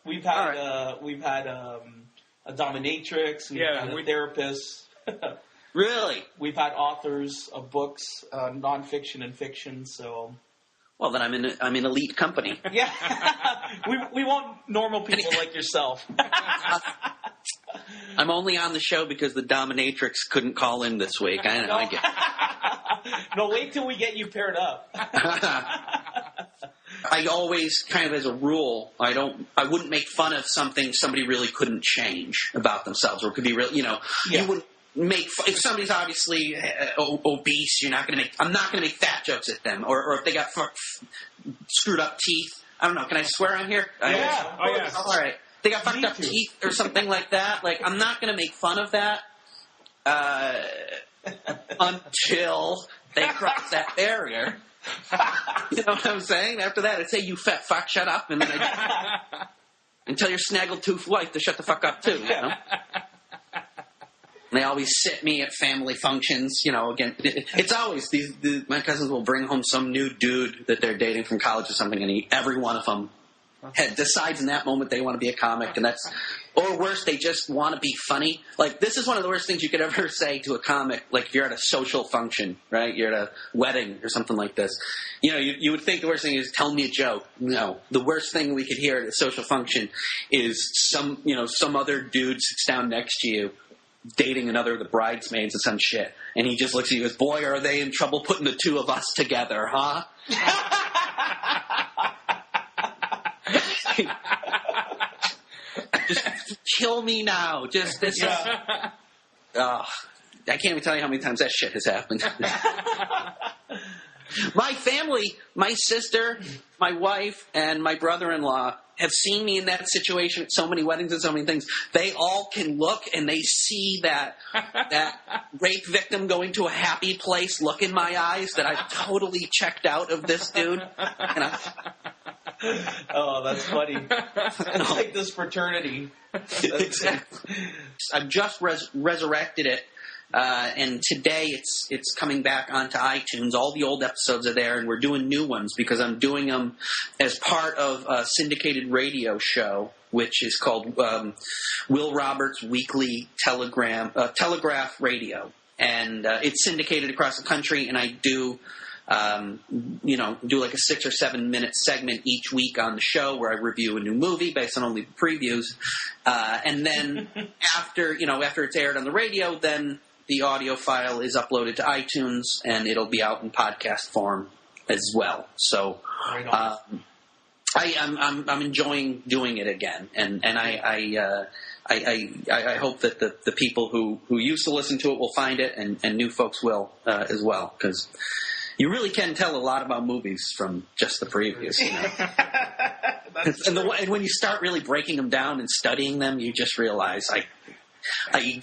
We've had a dominatrix. We've had a therapist. Really? We've had authors of books, nonfiction and fiction. So, well, then I'm in elite company. Yeah, we want normal people like yourself. I'm only on the show because the dominatrix couldn't call in this week. I know. I get it. No, wait till we get you paired up. I always, kind of as a rule, I wouldn't make fun of something somebody really couldn't change about themselves, or it could be real. You wouldn't make if somebody's obviously obese. I'm not going to make fat jokes at them, or if they got screwed up teeth. I don't know. Can I swear on here? Yeah. All right. They got fucked up teeth or something like that. Like, I'm not going to make fun of that until they cross that barrier. You know what I'm saying? After that, I'd say, you fat fuck, shut up. And then and tell your snaggletooth wife to shut the fuck up, too, you know? And they always sit me at family functions, again. It's always, my cousins will bring home some new dude that they're dating from college or something, and every one of them decides in that moment they want to be a comic, or worse, they just want to be funny. Like, this is one of the worst things you could ever say to a comic. Like, if you're at a social function, right? You're at a wedding or something like this. You would think the worst thing is tell me a joke. No, the worst thing we could hear at a social function is some other dude sits down next to you, dating another of the bridesmaids or some shit, and he just looks at you and goes, "Boy, are they in trouble putting the two of us together, huh?" Just kill me now. Just this. I can't even tell you how many times that shit has happened. My family, my sister, my wife, and my brother-in-law have seen me in that situation at so many weddings and so many things. They all can look and they see that rape victim going to a happy place look in my eyes that I've totally checked out of this dude. And oh, that's funny. It's like this fraternity. Exactly. I've just resurrected it. And today it's coming back onto iTunes. All the old episodes are there, and we're doing new ones because I'm doing them as part of a syndicated radio show, which is called Will Roberts Weekly Telegraph Radio, and it's syndicated across the country. And I do like a 6 or 7 minute segment each week on the show where I review a new movie based on only the previews, and then after it's aired on the radio, then the audio file is uploaded to iTunes, and it'll be out in podcast form as well. So I'm enjoying doing it again, and I hope that the people who used to listen to it will find it, and new folks will as well, because you really can tell a lot about movies from just the previews. And when you start really breaking them down and studying them, you just realize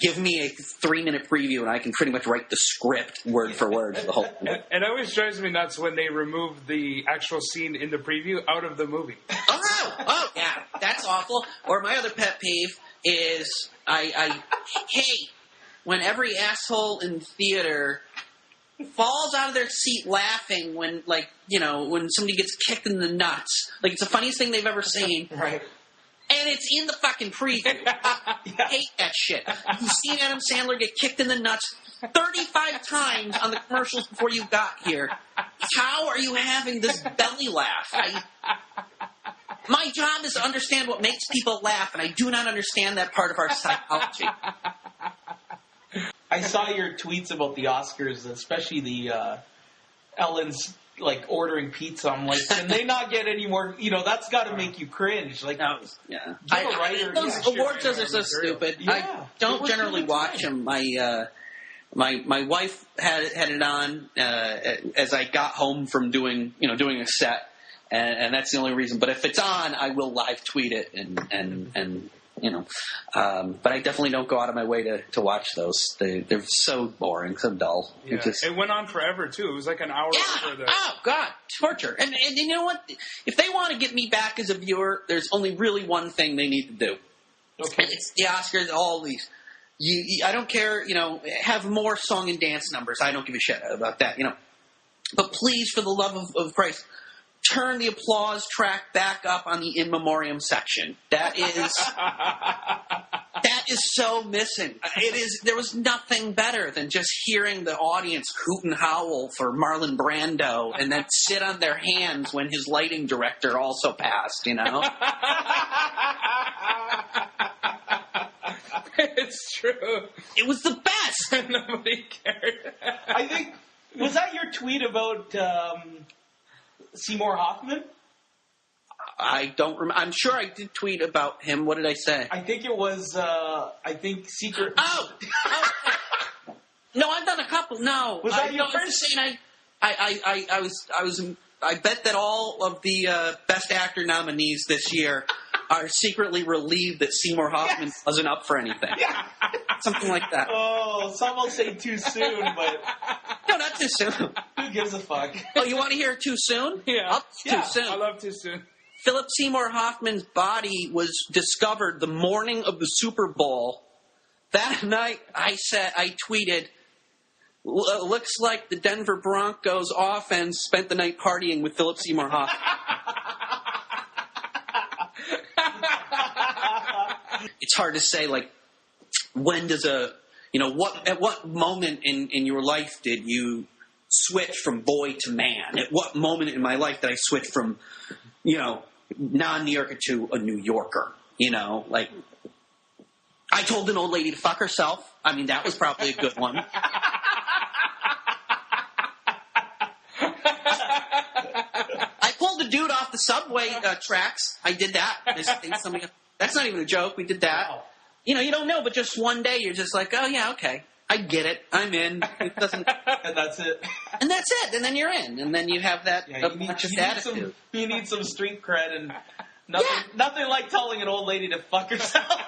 give me a 3-minute preview and I can pretty much write the script word for word for the whole thing. It always drives me nuts when they remove the actual scene in the preview out of the movie. Oh yeah, that's awful. Or my other pet peeve is I hate when every asshole in theater falls out of their seat laughing when somebody gets kicked in the nuts. Like, it's the funniest thing they've ever seen. Right. And it's in the fucking preview. I hate that shit. You've seen Adam Sandler get kicked in the nuts 35 times on the commercials before you got here. How are you having this belly laugh? My job is to understand what makes people laugh, and I do not understand that part of our psychology. I saw your tweets about the Oscars, especially the Ellen's ordering pizza. I'm like, can they not get any more? That's got to make you cringe. Like, yeah. Those award shows are so stupid. Yeah. I don't generally watch them. My wife had it on as I got home from doing a set, and that's the only reason. But if it's on, I will live tweet it and. But I definitely don't go out of my way to watch those. They're so boring, so dull. Yeah. It went on forever, too. It was like an hour. Yeah. Oh, God. Torture. And you know what? If they want to get me back as a viewer, there's only really one thing they need to do. Okay. And it's the Oscars, all these. I don't care, have more song and dance numbers. I don't give a shit about that, But please, for the love of Christ, turn the applause track back up on the in memoriam section. That is so missing. There was nothing better than just hearing the audience hoot and howl for Marlon Brando and then sit on their hands when his lighting director also passed, you know? It's true. It was the best. Nobody cared. I think, was that your tweet about Seymour Hoffman? I don't remember. I'm sure I did tweet about him. What did I say? I think it was, Secret... Oh! No, I've done a couple. No. Was that your first? I bet that all of the Best Actor nominees this year are secretly relieved that Seymour Hoffman wasn't up for anything. Yeah. Something like that. Oh, some will say too soon, but... No, not too soon. Who gives a fuck? Oh, you want to hear too soon? Yeah. Too soon. I love too soon. Philip Seymour Hoffman's body was discovered the morning of the Super Bowl. That night, I tweeted, looks like the Denver Broncos offense spent the night partying with Philip Seymour Hoffman. It's hard to say, like, when does at what moment in your life did you switch from boy to man? At what moment in my life did I switch from, non-New Yorker to a New Yorker? Like, I told an old lady to fuck herself. I mean, that was probably a good one. I pulled a dude off the subway tracks. I did that. That's not even a joke. We did that. Wow. You don't know, but just one day you're just like, oh, yeah, okay. I get it. I'm in. It doesn't... And that's it. And that's it. And then you're in. And then you have that obnoxious attitude. You need some street cred and nothing like telling an old lady to fuck herself.